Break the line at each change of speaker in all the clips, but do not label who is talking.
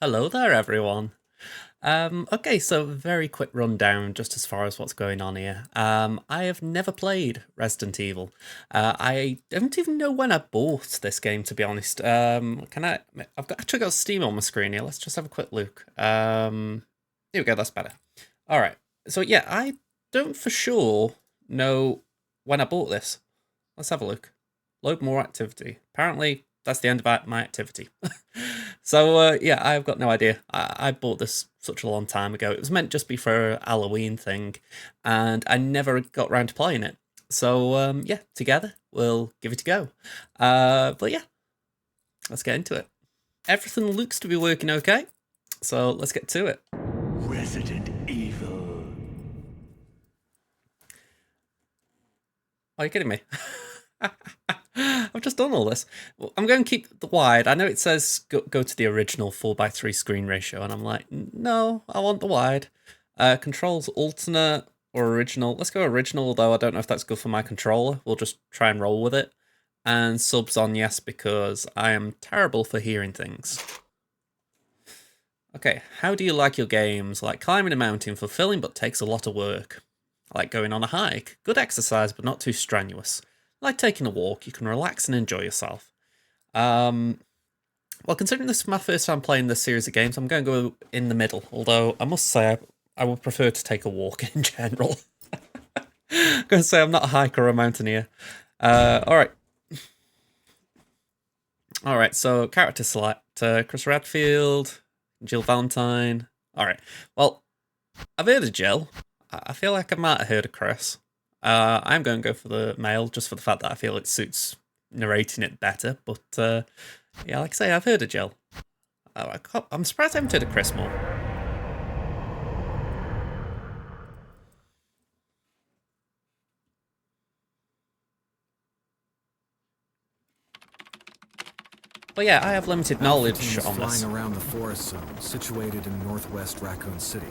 Hello there, everyone. Okay, so very quick rundown just as far as what's going on here. I have never played Resident Evil. I don't even know when I bought this game, to be honest. Actually got Steam on my screen here. Let's just have a quick look. Here we go, that's better. All right, so yeah, I don't for sure know when I bought this. Let's have a look. Load more activity. Apparently, that's the end of my activity. So, yeah, I've got no idea. I bought this such a long time ago. It was meant just be for a Halloween thing, and I never got around to playing it. So, yeah, together, we'll give it a go. But yeah, let's get into it. Everything looks to be working okay, so let's get to it.
Resident Evil.
Are you kidding me? I've just done all this. Well, I'm going to keep the wide. I know it says go to the original 4:3 screen ratio, and I'm like, no, I want the wide. Controls alternate or original. Let's go original, though I don't know if that's good for my controller. We'll just try and roll with it. And subs on yes, because I am terrible for hearing things. Okay, how do you like your games? Like climbing a mountain, fulfilling but takes a lot of work. I like going on a hike. Good exercise, but not too strenuous. Like taking a walk, you can relax and enjoy yourself. Well, considering this is my first time playing this series of games, I'm going to go in the middle. Although, I must say, I would prefer to take a walk in general. I'm going to say I'm not a hiker or a mountaineer. Alright. Alright, so character select. Chris Redfield, Jill Valentine. Alright, well, I've heard of Jill. I feel like I might have heard of Chris. I'm going to go for the male, just for the fact that I feel it suits narrating it better. But, yeah, like I say, I've heard of Jill. I'm surprised I haven't heard of Chris more. But yeah, I have limited knowledge on this.
Flying around the forest zone, situated in northwest Raccoon City,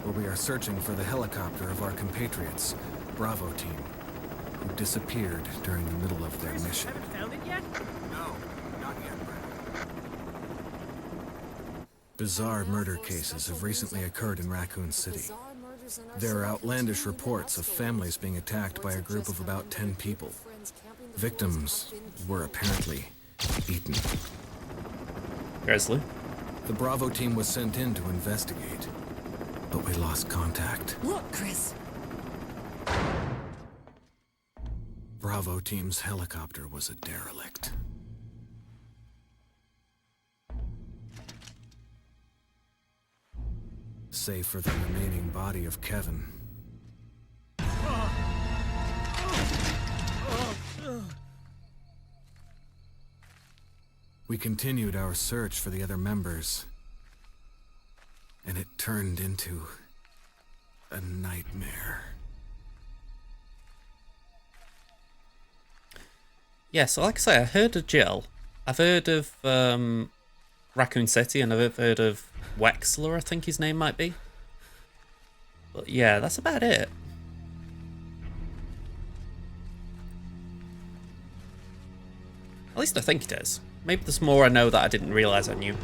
where we are searching for the helicopter of our compatriots, Bravo team, who disappeared during the middle of their mission.
Found it yet?
No, not yet, Brad. Bizarre murder cases have recently occurred in Raccoon City. There are outlandish reports of families being attacked by a group of about 10 people. Victims were apparently eaten.
Grizzly.
The Bravo team was sent in to investigate, but we lost contact.
Look, Chris.
Bravo team's helicopter was a derelict. Save for the remaining body of Kevin. We continued our search for the other members, and it turned into a nightmare.
Yeah, so like I say, I heard of Jill. I've heard of Raccoon City, and I've heard of Wesker, I think his name might be. But yeah, that's about it. At least I think it is. Maybe there's more I know that I didn't realise I knew.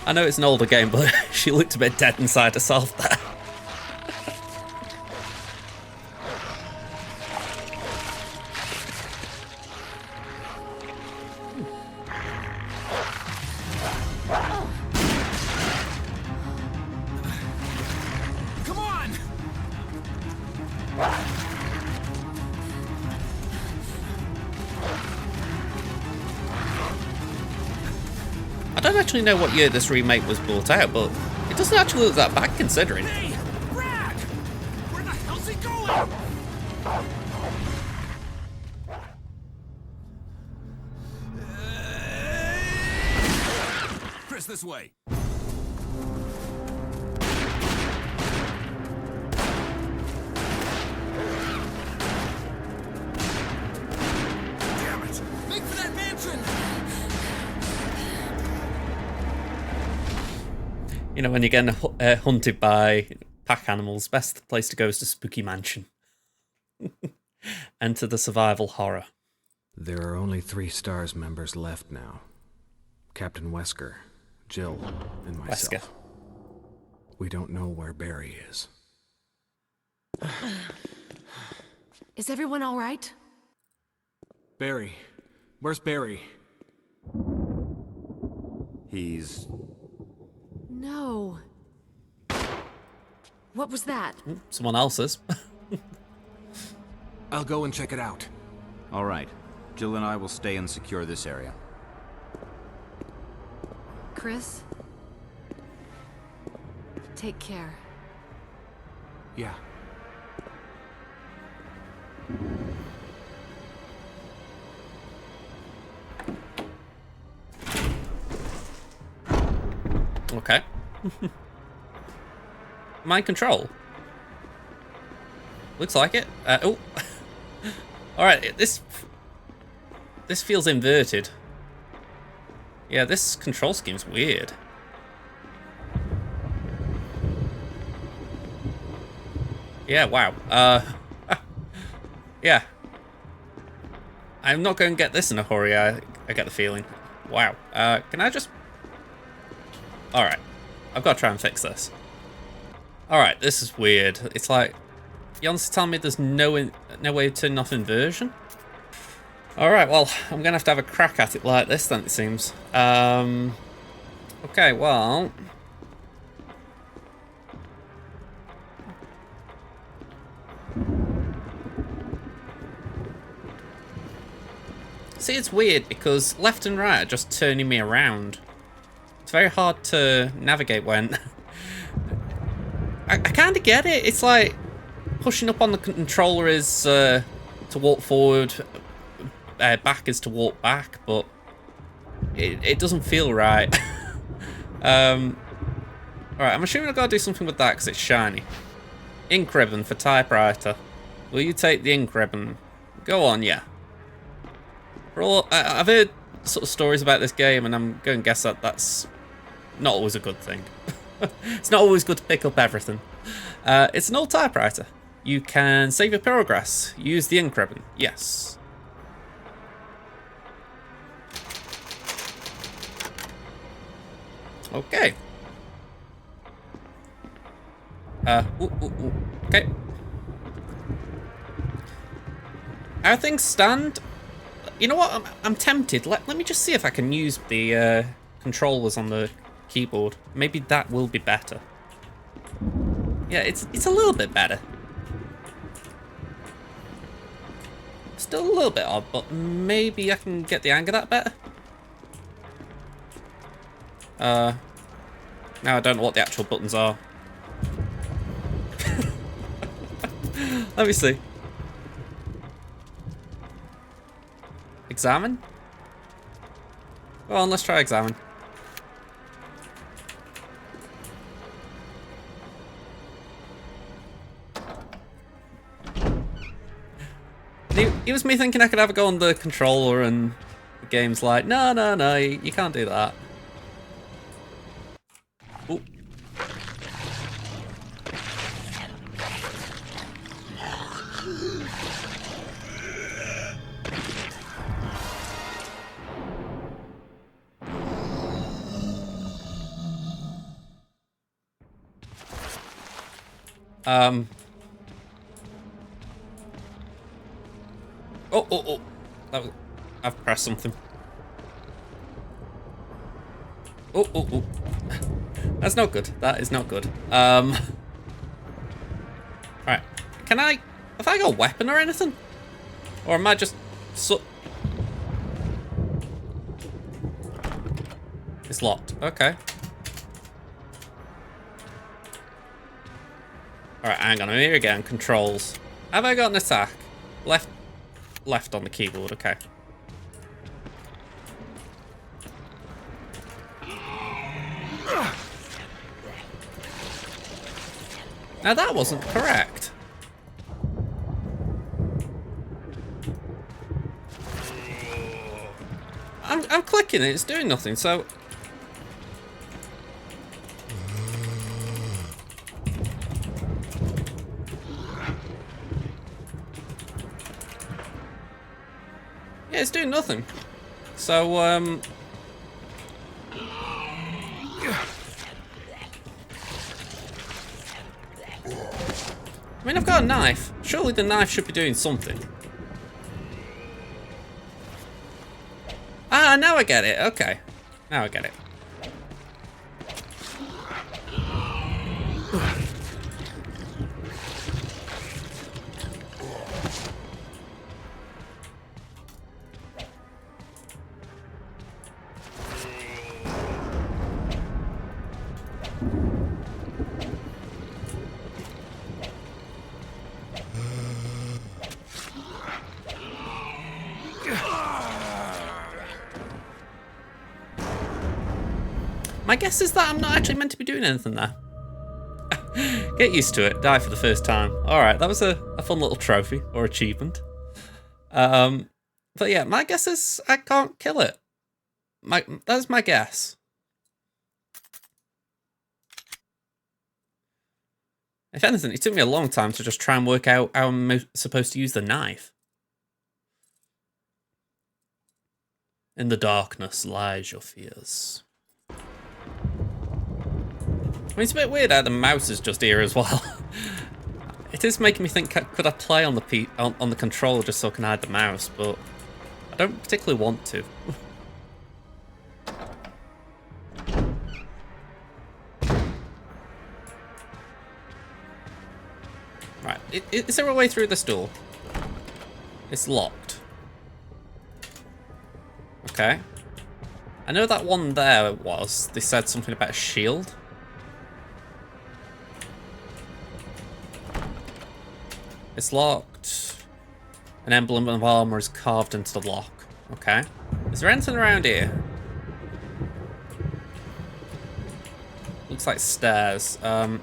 I know it's an older game, but she looked a bit dead inside herself there.
Come on!
I don't actually know what year this remake was brought out, but it doesn't actually look that bad considering.
Hey! Brad! Where the hell's he going? this way. Damn it! Make for that mansion!
You know, when you're getting hunted by pack animals, best place to go is to Spooky Mansion. Enter the survival horror.
There are only 3 S.T.A.R.S members left now. Captain Wesker, Jill, and myself.
Wesker.
We don't know where Barry is.
Is everyone all right?
Barry. Where's Barry?
He's...
No. What was that?
Someone else's.
I'll go and check it out.
All right. Jill and I will stay and secure this area.
Chris? Take care.
Yeah.
Okay. Mind control. Looks like it. Oh. Alright, this feels inverted. Yeah, this control scheme's weird. Yeah, wow. Yeah. I'm not going to get this in a hurry, I get the feeling. Wow. Can I just... Alright. I've got to try and fix this. Alright, this is weird. It's like... You honestly tell me there's no way of turning off inversion? Alright, well, I'm going to have a crack at it like this then, it seems. Okay, well... See, it's weird because left and right are just turning me around. It's very hard to navigate when... I kind of get it. It's like pushing up on the controller is to walk forward, back is to walk back, but it doesn't feel right. Alright, I'm assuming I've got to do something with that because it's shiny. Ink ribbon for typewriter. Will you take the ink ribbon? Go on, yeah. For all, I've heard sort of stories about this game, and I'm going to guess that that's not always a good thing. It's not always good to pick up everything. It's an old typewriter. You can save your progress. Use the ink ribbon. Yes. Okay. Okay. How things stand? You know what? I'm tempted. Let me just see if I can use the controllers on the keyboard. Maybe that will be better. Yeah, it's a little bit better. Still a little bit odd, but maybe I can get the hang of that better. Now I don't know what the actual buttons are. Let me see. Examine? Go on, let's try examine. It was me thinking I could have a go on the controller, and the game's like, no, you can't do that. Ooh. Oh. That was... I've pressed something. Oh. That's not good. That is not good. Right. Can I... Have I got a weapon or anything? Or am I just... It's locked. Okay. Alright, hang on. I'm here again. Controls. Have I got an attack? Left on the keyboard. Okay. Now that wasn't correct. I'm clicking it, it's doing nothing, so... Yeah, it's doing nothing. So, I mean, I've got a knife. Surely the knife should be doing something. Ah, now I get it. Okay. Now I get it. My guess is that I'm not actually meant to be doing anything there. Get used to it. Die for the first time. Alright, that was a fun little trophy or achievement. But yeah, my guess is I can't kill it. That's my guess. If anything, it took me a long time to just try and work out how I'm supposed to use the knife. In the darkness lies your fears. I mean, it's a bit weird how the mouse is just here as well. It is making me think, could I play on the controller just so I can hide the mouse, but I don't particularly want to. Right, is there a way through this door? It's locked. Okay. I know that one there was, they said something about a shield. It's locked. An emblem of armor is carved into the lock. Okay. Is there anything around here? Looks like stairs. Alright,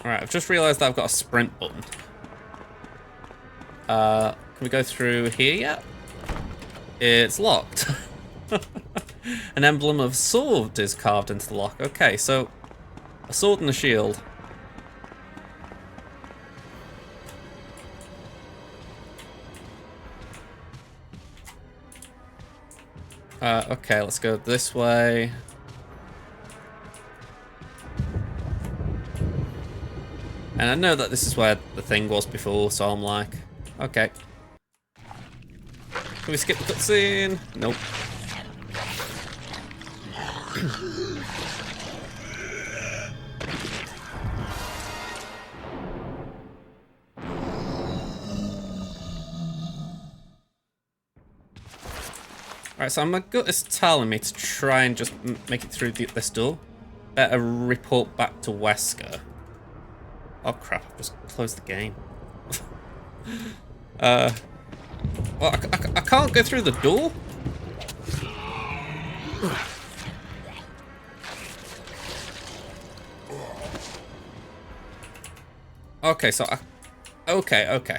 I've just realised that I've got a sprint button. Can we go through here yet? It's locked. An emblem of sword is carved into the lock. Okay, so a sword and a shield. Okay, let's go this way. And I know that this is where the thing was before, so I'm like, okay. Can we skip the cutscene? Nope. Alright, so my gut is telling me to try and just make it through this door. Better report back to Wesker. Oh crap, I've just closed the game. Well, I can't go through the door? Okay, so okay. Okay.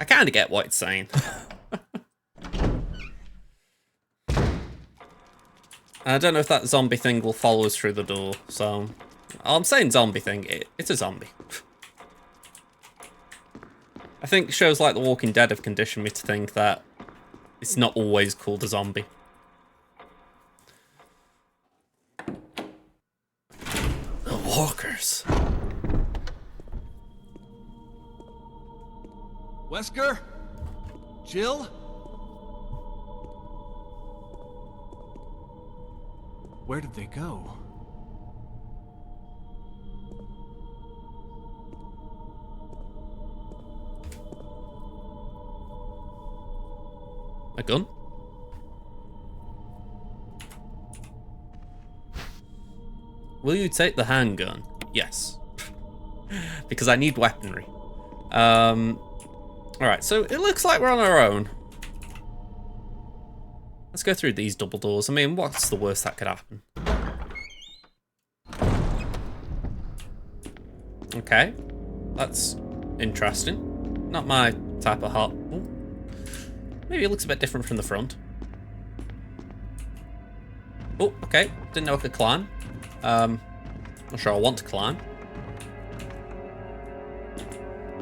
I kind of get what it's saying. I don't know if that zombie thing will follow us through the door, so... I'm saying zombie thing, it's a zombie. I think shows like The Walking Dead have conditioned me to think that it's not always called a zombie. The walkers.
Wesker? Jill? Where did they go?
A gun? Will you take the handgun? Yes. because I need weaponry. Alright, so it looks like we're on our own. Let's go through these double doors. I mean, what's the worst that could happen? Okay, that's interesting. Not my type of hot. Ooh. Maybe it looks a bit different from the front. Oh, okay. Didn't know I could climb. Not sure I want to climb.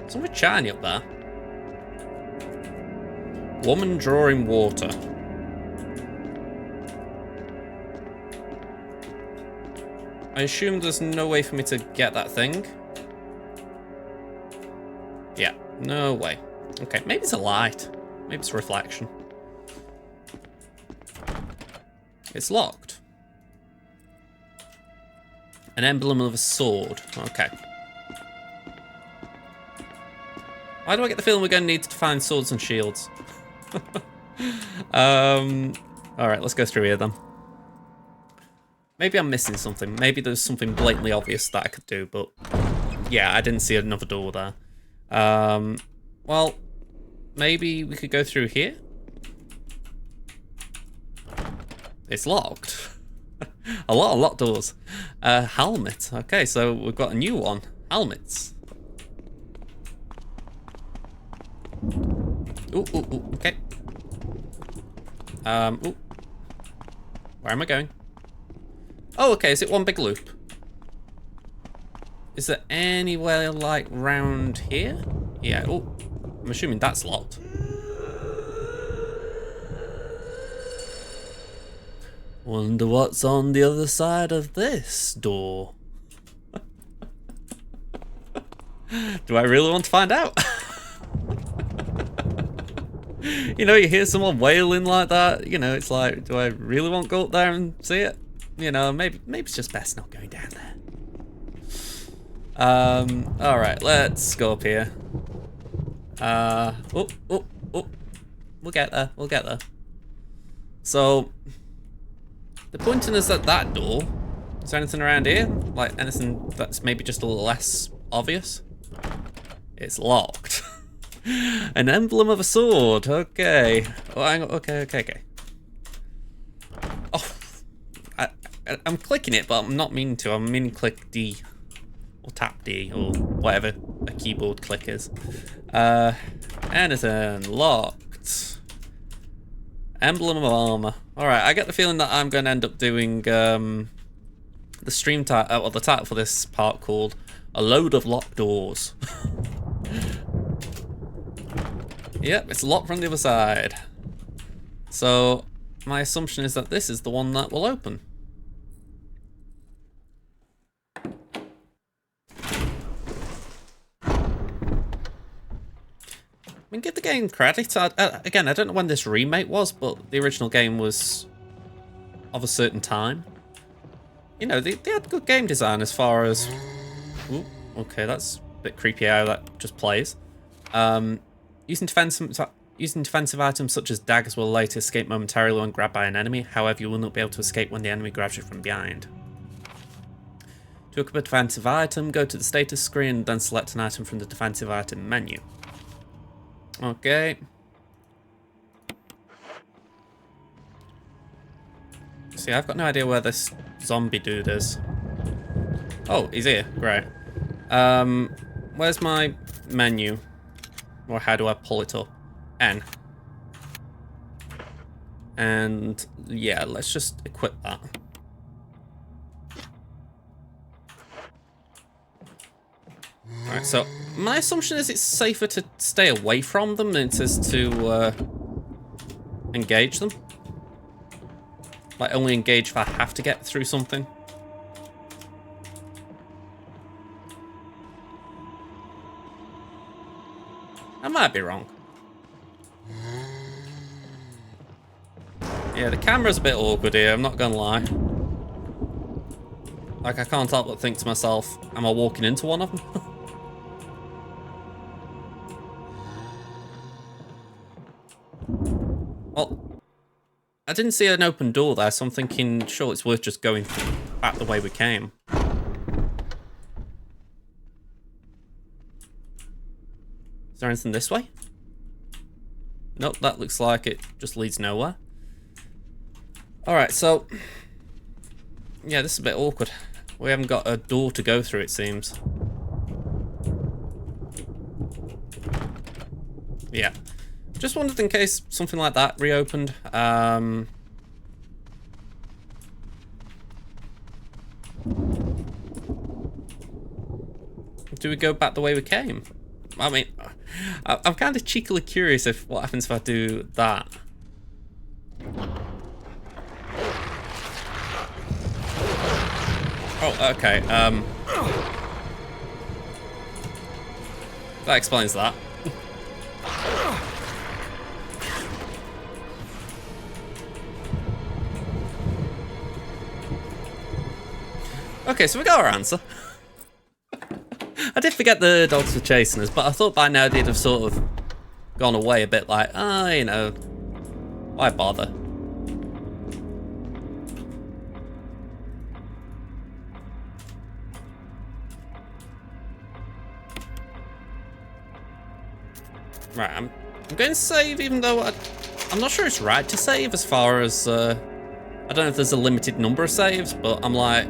Something shiny up there. Woman drawing water. I assume there's no way for me to get that thing. Yeah, no way. Okay, maybe it's a light. Maybe it's a reflection. It's locked. An emblem of a sword. Okay. Why do I get the feeling we're going to need to find swords and shields? Alright, let's go through here then. Maybe I'm missing something. Maybe there's something blatantly obvious that I could do, but yeah, I didn't see another door there. Well, maybe we could go through here? It's locked. A lot of locked doors. Helmet. Okay, so we've got a new one. Helmets. Ooh, ooh, ooh, okay. Ooh. Where am I going? Oh, okay, is it one big loop? Is there anywhere, like, round here? Yeah, oh, I'm assuming that's locked. Wonder what's on the other side of this door. Do I really want to find out? You know, you hear someone wailing like that, you know, it's like, do I really want to go up there and see it? You know, maybe it's just best not going down there. Alright, let's go up here. Oh. We'll get there, we'll get there. So, they're pointing us at that door. Is there anything around here? Like, anything that's maybe just a little less obvious? It's locked. An emblem of a sword, okay. Oh, hang on, okay. Oh, I'm clicking it, but I'm not meaning to. I'm meaning click D. Or tap D, or whatever a keyboard click is. Anything locked. Emblem of armor. Alright, I get the feeling that I'm going to end up doing the stream title, or the title for this part called A Load of Locked Doors. Yep, it's locked from the other side. So, my assumption is that this is the one that will open. I mean, give the game credit. Again, I don't know when this remake was, but the original game was of a certain time. You know, they had good game design as far as... Ooh, okay, that's a bit creepy how that just plays. Using defensive items such as daggers will allow you to escape momentarily when grabbed by an enemy. However, you will not be able to escape when the enemy grabs you from behind. To equip a defensive item, go to the status screen and then select an item from the defensive item menu. Okay. See, I've got no idea where this zombie dude is. Oh, he's here. Great. Where's my menu? Or how do I pull it up? N. And yeah, let's just equip that. Alright, so my assumption is it's safer to stay away from them than it is to engage them. Like, only engage if I have to get through something. I might be wrong. Yeah, the camera's a bit awkward here, I'm not gonna lie. Like, I can't help but think to myself, am I walking into one of them? Well, I didn't see an open door there, so I'm thinking, sure, it's worth just going back the way we came. there anything this way? Nope, that looks like it just leads nowhere. Alright, so... yeah, this is a bit awkward. We haven't got a door to go through, it seems. Yeah. Just wondered in case something like that reopened. Do we go back the way we came? I mean, I'm kind of cheekily curious if what happens if I do that. Oh, okay. That explains that. Okay, so we got our answer. I did forget the dogs were chasing us, but I thought by now they'd have sort of gone away a bit like, you know, why bother? Right, I'm going to save even though I'm not sure it's right to save as far as, I don't know if there's a limited number of saves, but I'm like,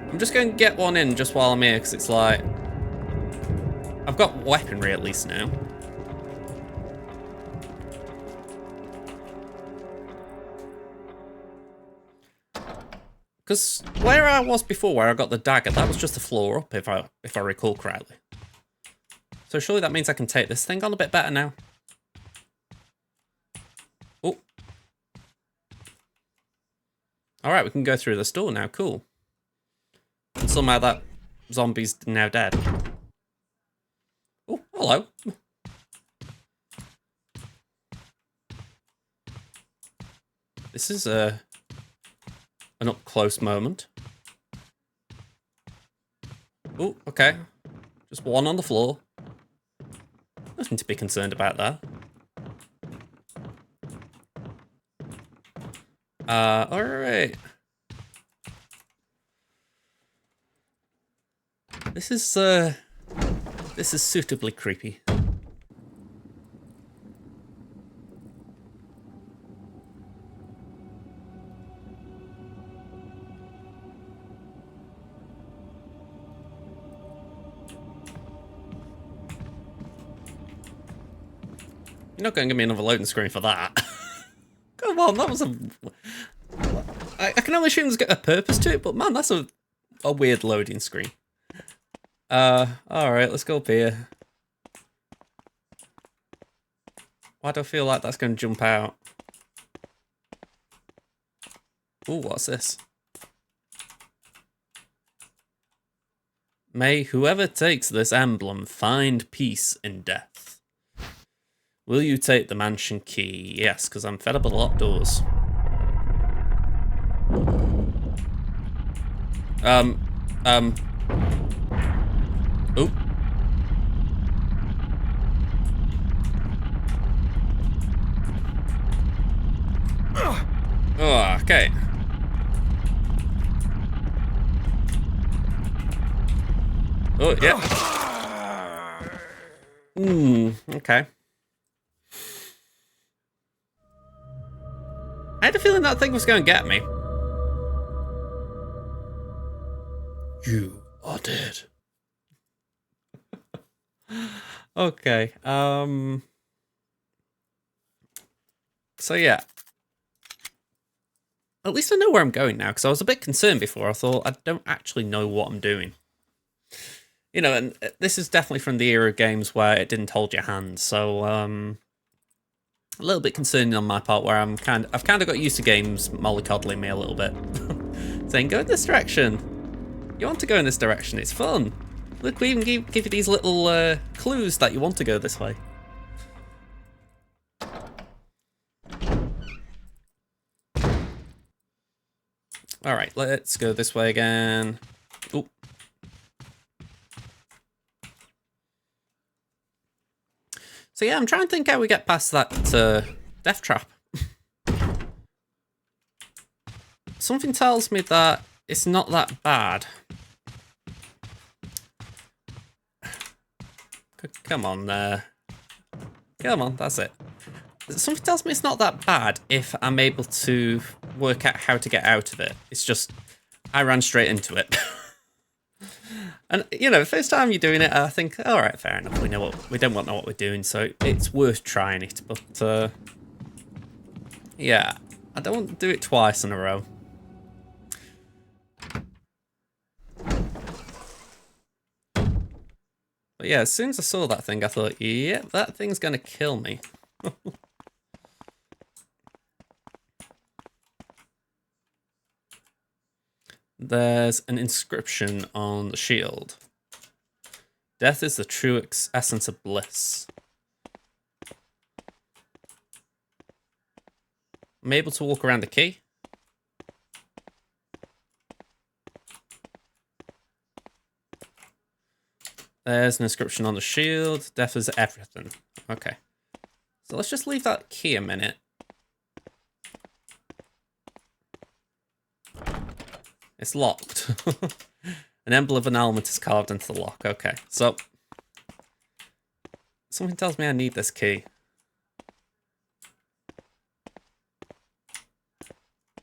I'm just going to get one in just while I'm here, because it's like, I've got weaponry at least now. Because where I was before, where I got the dagger, that was just the floor up, if I recall correctly. So surely that means I can take this thing on a bit better now. Oh. Alright, we can go through this door now, cool. Somehow that zombie's now dead. Oh, hello. This is an up-close moment. Oh, okay. Just one on the floor. Nothing to be concerned about there. Alright. This is suitably creepy. You're not going to give me another loading screen for that. Come on, that was a... I can only assume there's got a purpose to it, but man, that's a weird loading screen. Alright, let's go up here. Why do I feel like that's going to jump out? Ooh, what's this? May whoever takes this emblem find peace in death. Will you take the mansion key? Yes, because I'm fed up with locked doors. Oop. Oh, okay. Oh, yeah. Okay. I had a feeling that thing was going to get me. You are dead. Okay, so yeah. At least I know where I'm going now, because I was a bit concerned before. I thought, I don't actually know what I'm doing. You know, and this is definitely from the era of games where it didn't hold your hand, so, a little bit concerning on my part, where I've kind of got used to games mollycoddling me a little bit. Saying, go in this direction. You want to go in this direction, it's fun. Look, we even give you these little clues that you want to go this way. Alright, let's go this way again. Oop. So yeah, I'm trying to think how we get past that death trap. Something tells me that it's not that bad. Come on, come on, that's it. Something tells me it's not that bad if I'm able to work out how to get out of it. It's just, I ran straight into it. And, you know, first time you're doing it, I think, all right, fair enough. We don't know what we're doing, so it's worth trying it. But, yeah, I don't want to do it twice in a row. But yeah, as soon as I saw that thing, I thought, yeah, that thing's going to kill me. There's an inscription on the shield. Death is the true essence of bliss. I'm able to walk around the key. There's an inscription on the shield. Death is everything. Okay. So let's just leave that key a minute. It's locked. An emblem of an element is carved into the lock. Okay, so something tells me I need this key.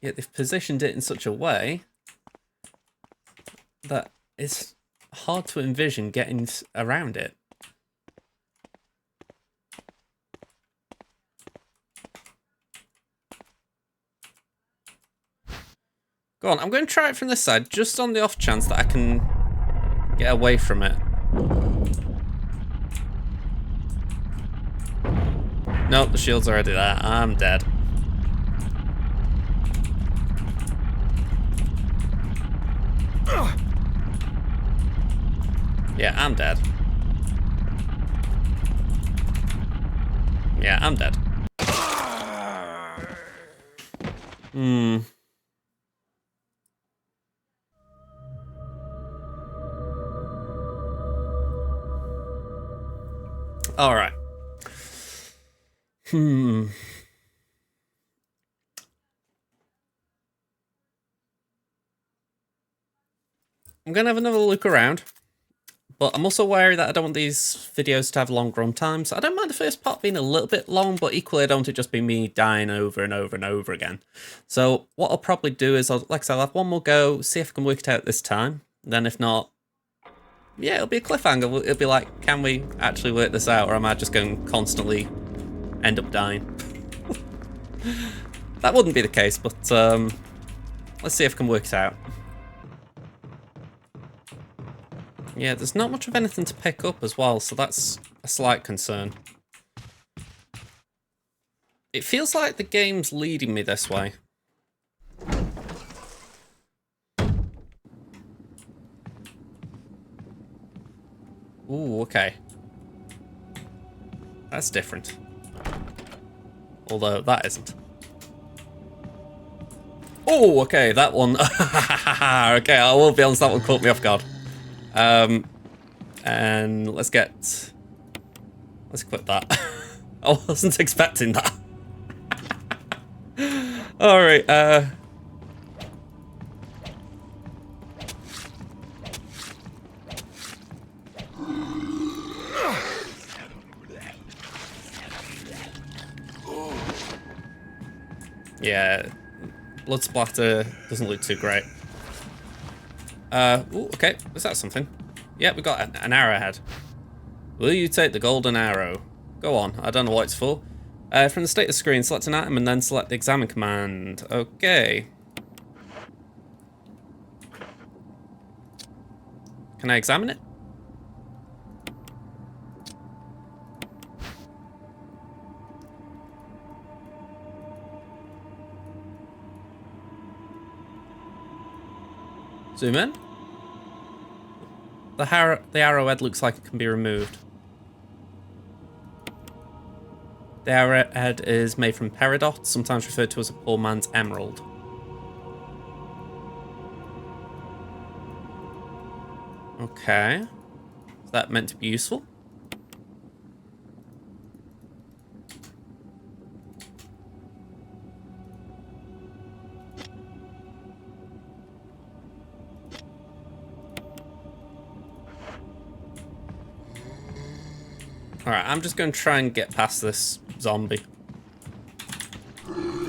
Yet they've positioned it in such a way that it's hard to envision getting around it. Go on, I'm going to try it from this side, just on the off chance that I can get away from it. Nope, the shield's already there. I'm dead. Yeah, I'm dead. Yeah, I'm dead. All right. I'm going to have another look around, but I'm also wary that I don't want these videos to have long run times. I don't mind the first part being a little bit long, but equally I don't want it just be me dying over and over and over again. So what I'll probably do is, like I said, I'll have one more go, see if I can work it out this time. Then if not, yeah, it'll be a cliffhanger. It'll be like, can we actually work this out, or am I just going to constantly end up dying? That wouldn't be the case, but let's see if I can work it out. Yeah, there's not much of anything to pick up as well, so that's a slight concern. It feels like the game's leading me this way. Ooh, okay. That's different. Although, that isn't. Oh, okay, that one. Okay, I will be honest, that one caught me off guard. And let's quit that. I wasn't expecting that. Alright, yeah, blood splatter doesn't look too great. Ooh, okay, is that something? Yeah, we got an arrowhead. Will you take the golden arrow? Go on, I don't know what it's for. From the status screen, select an item and then select the examine command. Okay. Can I examine it? Zoom in. The arrowhead looks like it can be removed. The arrowhead is made from peridot, sometimes referred to as a poor man's emerald. Okay. Is that meant to be useful? Alright, I'm just going to try and get past this zombie.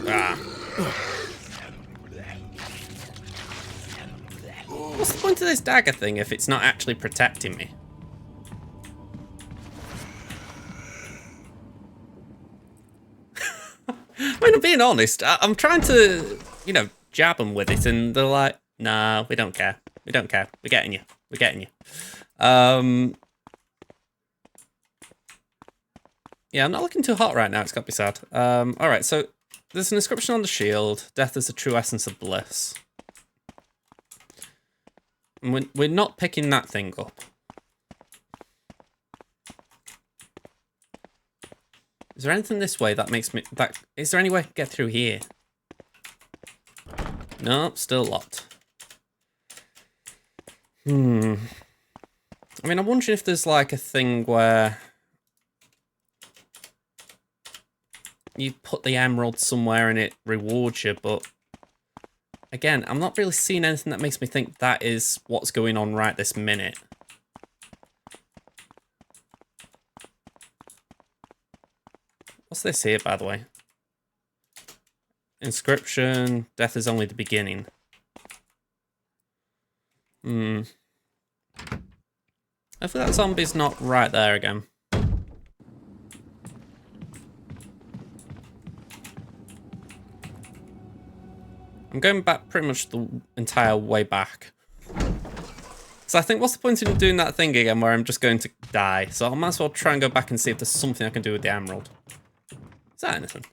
Ah. What's the point of this dagger thing if it's not actually protecting me? I mean, I'm being honest. I'm trying to, you know, jab them with it, and they're like, "Nah, we don't care. We don't care. We're getting you. We're getting you." Yeah, I'm not looking too hot right now. It's got to be sad. All right, so there's an inscription on the shield. Death is the true essence of bliss. And we're not picking that thing up. Is there anything this way that makes me... Is there any way I can get through here? Nope, still locked. I mean, I'm wondering if there's like a thing where you put the emerald somewhere and it rewards you, but again, I'm not really seeing anything that makes me think that is what's going on right this minute. What's this here, by the way? Inscription, death is only the beginning. Hopefully that zombie's not right there again. I'm going back pretty much the entire way back. So I think, what's the point in doing that thing again where I'm just going to die? So I might as well try and go back and see if there's something I can do with the emerald. Is that anything?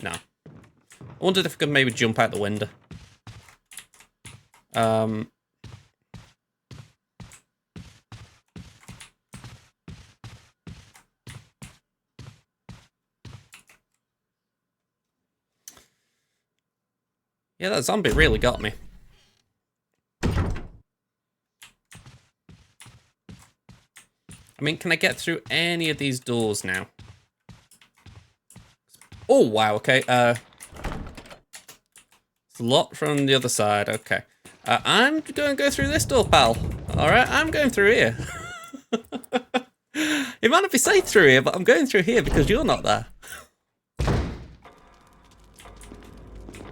No. I wondered if I could maybe jump out the window. Yeah, that zombie really got me. I mean, can I get through any of these doors now? Oh, wow, okay. It's a lot from the other side, okay. I'm going to go through this door, pal. Alright, I'm going through here. It might not be safe through here, but I'm going through here because you're not there.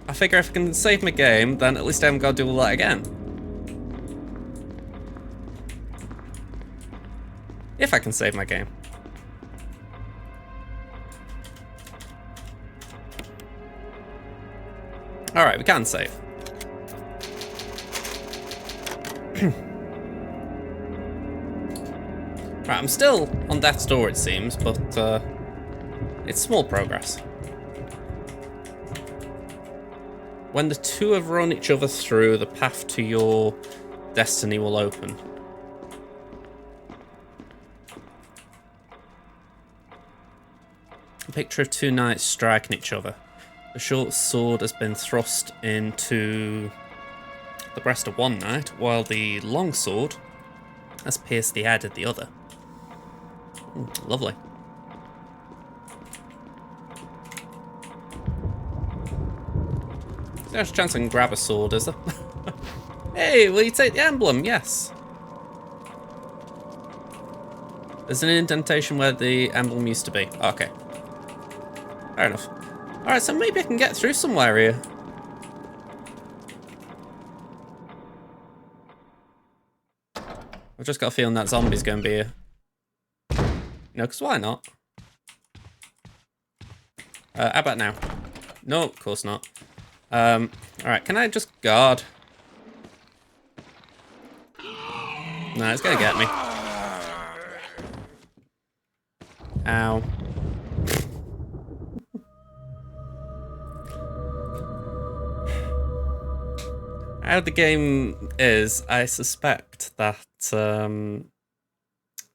I figure if I can save my game, then at least I haven't got to do all that again. If I can save my game. Alright, we can save. Right, I'm still on death's door, it seems, but it's small progress. When the two have run each other through, the path to your destiny will open. A picture of two knights striking each other. The short sword has been thrust into the breast of one knight, while the long sword has pierced the head of the other. Ooh, lovely. There's a chance I can grab a sword, is there? Hey, will you take the emblem? Yes. There's an indentation where the emblem used to be. Okay. Fair enough. Alright, so maybe I can get through somewhere here. I've just got a feeling that zombie's going to be here. No, because why not? How about now? No, of course not. Alright, can I just guard? No, it's gonna get me. Ow. How the game is, I suspect that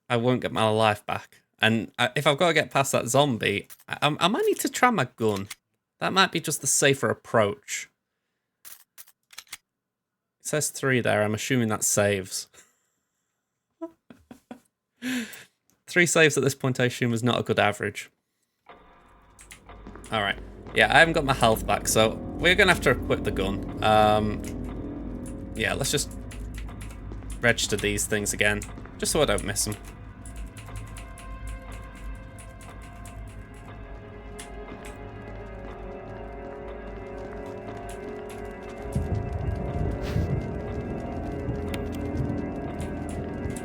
I won't get my life back. And if I've got to get past that zombie, I might need to try my gun. That might be just the safer approach. It says 3 there. I'm assuming that saves. 3 saves at this point, I assume, is not a good average. Alright. Yeah, I haven't got my health back, so we're going to have to equip the gun. Yeah, let's just register these things again, just so I don't miss them.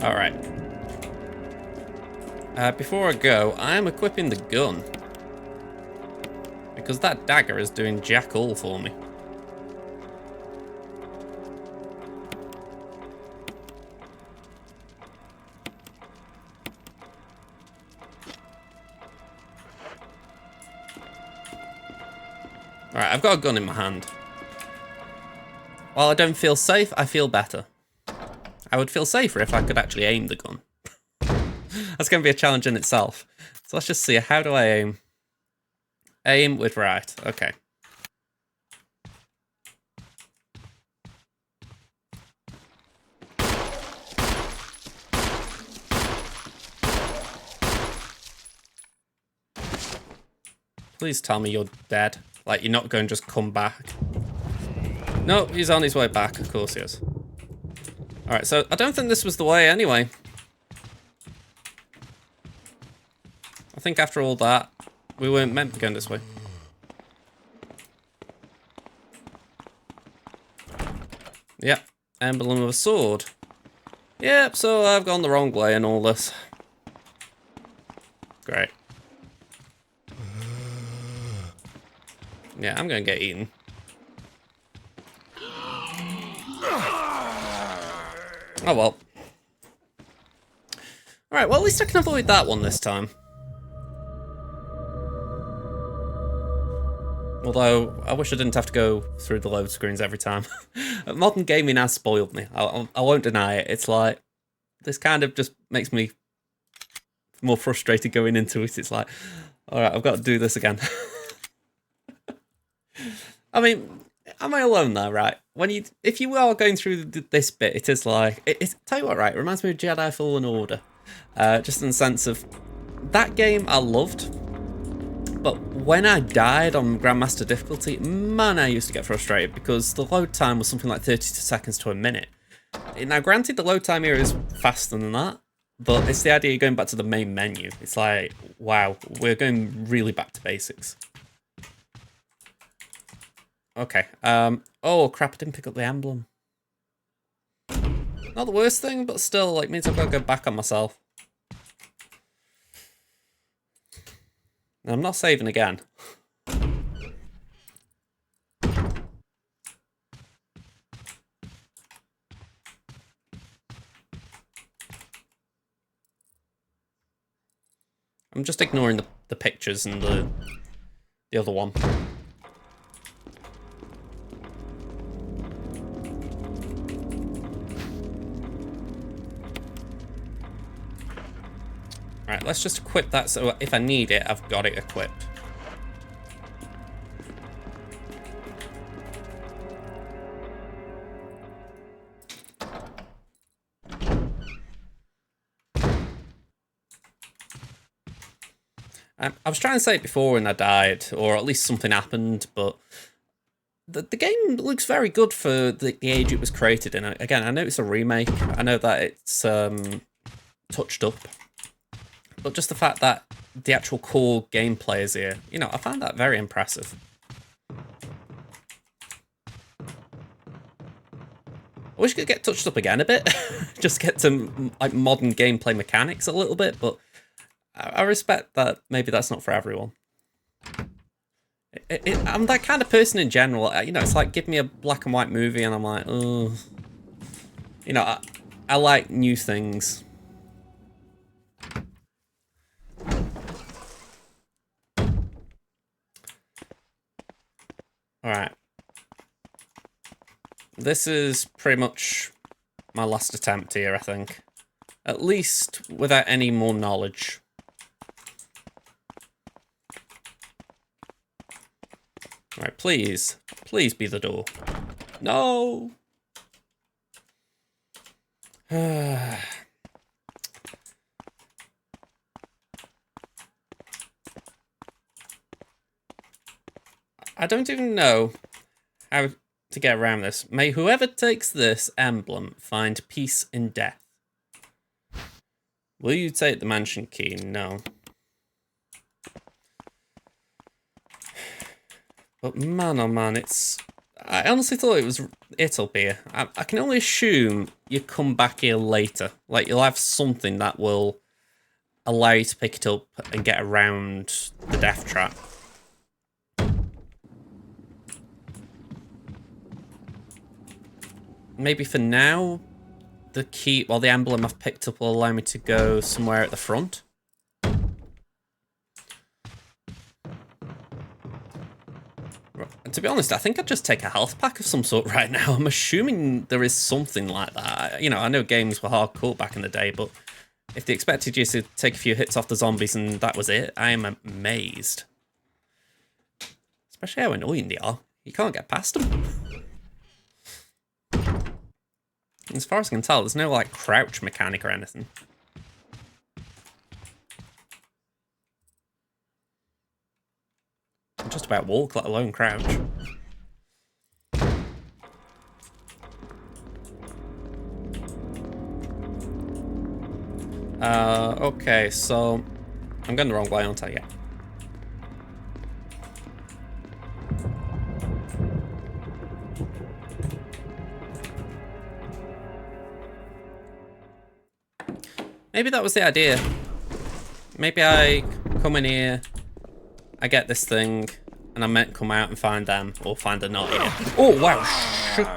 Alright. Before I go, I am equipping the gun. Because that dagger is doing jack all for me. Alright, I've got a gun in my hand. While I don't feel safe, I feel better. I would feel safer if I could actually aim the gun. That's going to be a challenge in itself. So let's just see, how do I aim? Aim with right, okay. Please tell me you're dead. Like, you're not going to just come back. No, he's on his way back. Of course he is. Alright, so I don't think this was the way anyway. I think after all that, we weren't meant to be going this way. Yep, emblem of a sword. Yep, so I've gone the wrong way in all this. Great. Yeah, I'm gonna get eaten. Oh well. Alright, well at least I can avoid that one this time. Although, I wish I didn't have to go through the load screens every time. Modern gaming has spoiled me. I won't deny it. It's like, this kind of just makes me more frustrated going into it. It's like, alright, I've got to do this again. I mean, am I alone there, right? If you are going through this bit, it is like, tell you what, right, it reminds me of Jedi Fallen Order. Just in the sense of, that game I loved, but when I died on Grandmaster difficulty, man, I used to get frustrated because the load time was something like 30 seconds to a minute. Now, granted, the load time here is faster than that, but it's the idea of going back to the main menu. It's like, wow, we're going really back to basics. Okay, oh crap, I didn't pick up the emblem. Not the worst thing, but still, like, means I've got to go back on myself. And I'm not saving again. I'm just ignoring the pictures and the other one. Alright, let's just equip that so if I need it, I've got it equipped. I was trying to say it before when I died, or at least something happened, but the game looks very good for the age it was created in. Again, I know it's a remake. I know that it's touched up. But just the fact that the actual core gameplay is here, you know, I found that very impressive. I wish it could get touched up again a bit. Just get some like modern gameplay mechanics a little bit, but I respect that maybe that's not for everyone. I'm that kind of person in general. You know, it's like give me a black and white movie and I'm like, oh. You know, I like new things. Alright. This is pretty much my last attempt here, I think. At least without any more knowledge. Alright, please. Please be the door. No! I don't even know how to get around this. May whoever takes this emblem find peace in death. Will you take the mansion key? No. But man, oh man, it's... I honestly thought it'll be. I can only assume you come back here later. Like, you'll have something that will allow you to pick it up and get around the death trap. Maybe for now, the key, well, the emblem I've picked up will allow me to go somewhere at the front. To be honest, I think I'd just take a health pack of some sort right now. I'm assuming there is something like that. You know, I know games were hardcore back in the day, but if they expected you to take a few hits off the zombies and that was it, I am amazed. Especially how annoying they are. You can't get past them. As far as I can tell, there's no, like, crouch mechanic or anything. I just about walk, let alone crouch. Okay, so I'm going the wrong way, aren't I? Yeah. Maybe that was the idea. Maybe I come in here, I get this thing, and I meant to come out and find them, or find a not here. Oh, wow. Shit.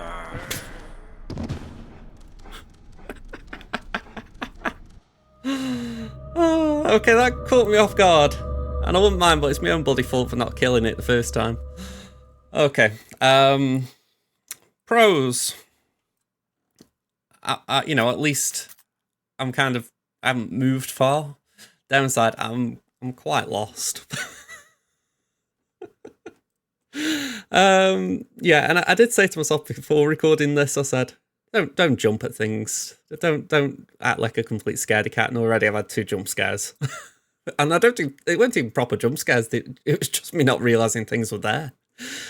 Oh, okay, that caught me off guard. And I wouldn't mind, but it's my own bloody fault for not killing it the first time. Okay. Pros. You know, at least I'm kind of, I haven't moved far. Downside, I'm quite lost. Yeah, and I did say to myself before recording this, I said, don't jump at things. Don't act like a complete scaredy cat. And already I've had 2 jump scares. And I don't think it weren't even proper jump scares. It was just me not realizing things were there.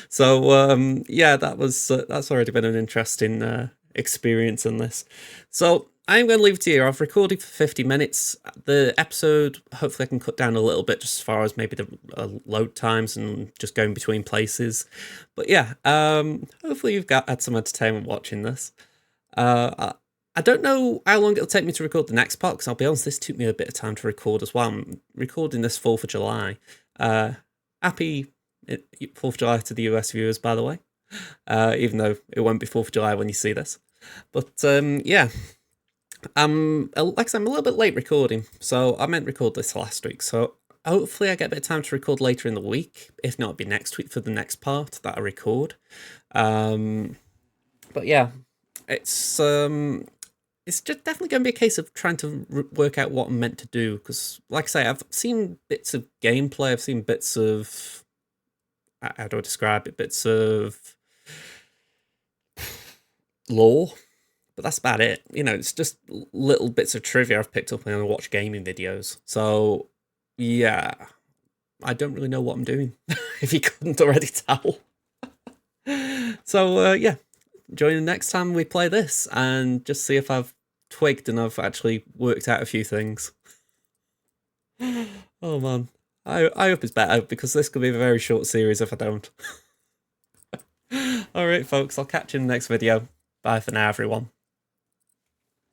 So yeah, that's already been an interesting experience in this. So I'm going to leave it here. I've recorded for 50 minutes. The episode, hopefully I can cut down a little bit just as far as maybe the load times and just going between places. But yeah, hopefully you've had some entertainment watching this. I don't know how long it'll take me to record the next part, because I'll be honest, this took me a bit of time to record as well. I'm recording this 4th of July. Happy 4th of July to the US viewers, by the way. Even though it won't be 4th of July when you see this. But yeah. Like I said, I'm a little bit late recording, so I meant to record this last week, so hopefully I get a bit of time to record later in the week. If not, it'll be next week for the next part that I record. But yeah, it's just definitely going to be a case of trying to work out what I'm meant to do, because like I say, I've seen bits of gameplay, I've seen bits of, how do I describe it, bits of lore. But that's about it. You know, it's just little bits of trivia I've picked up when I watch gaming videos. So, yeah, I don't really know what I'm doing, if you couldn't already tell. So, yeah, join the next time we play this and just see if I've twigged and I've actually worked out a few things. Oh, man. I hope it's better, because this could be a very short series if I don't. Alright, folks, I'll catch you in the next video. Bye for now, everyone.